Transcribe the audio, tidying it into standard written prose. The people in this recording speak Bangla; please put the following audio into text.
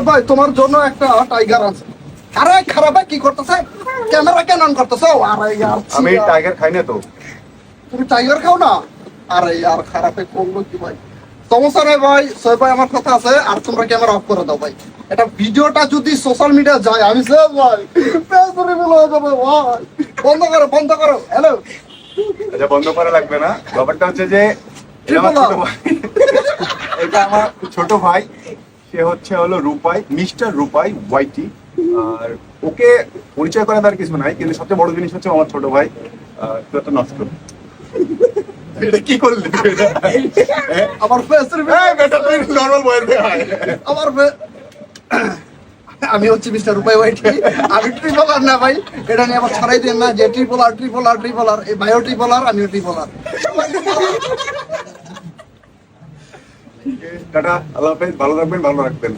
ভাই তোমার জন্য একটা টাইগার আছে। আরে খারাপ কি করতেছে, ক্যামেরা কেন অন করতেছো? আরে ইয়ার আমি টাইগার খাই না তো। তুমি টাইগার খাও না? আরে ইয়ার খারাপে করলো কি ভাই? সমস্যা নেই ভাই, সোহেব ভাই আমার কথা আছে। আর তোমরা ক্যামেরা অফ করে দাও ভাই। এটা ভিডিওটা যদি সোশ্যাল মিডিয়া যায় আমি শেষ ভাই, ফেসবুকে মিলে হয়ে যাবে ভাই। বন্ধ করো বন্ধ করো। হ্যালো, আচ্ছা বন্ধ করা লাগবে না। ব্যাপারটা হচ্ছে যে এটা আমার ছোট ভাই। এটা আমার ছোট ভাই, সে হলো রূপাই, মিস্টার রূপাই ওয়াইটি। আর ওকে পরিচয় করা তার কিছু নাই, কিন্তু সবচেয়ে বড় জিনিস হচ্ছে আমার ছোট ভাই। তুই এত নষ্ট এটা কি করলি এটা? আমার নর্মাল বয়ের আমার আমি হচ্ছি মিস্টার রূপাই ওয়াইটি। আমি ট্রিপল আর না ভাই, এটা নিয়ে আবার ছড়াই দেন না যে ট্রিপল আর ট্রিপল আর ট্রিপল আর। এই ভাইও ট্রিপল আর, আমিও ট্রিপল আর। টাটা, আল্লাহ হাফেজ, ভালো থাকবেন, ভালো রাখবেন।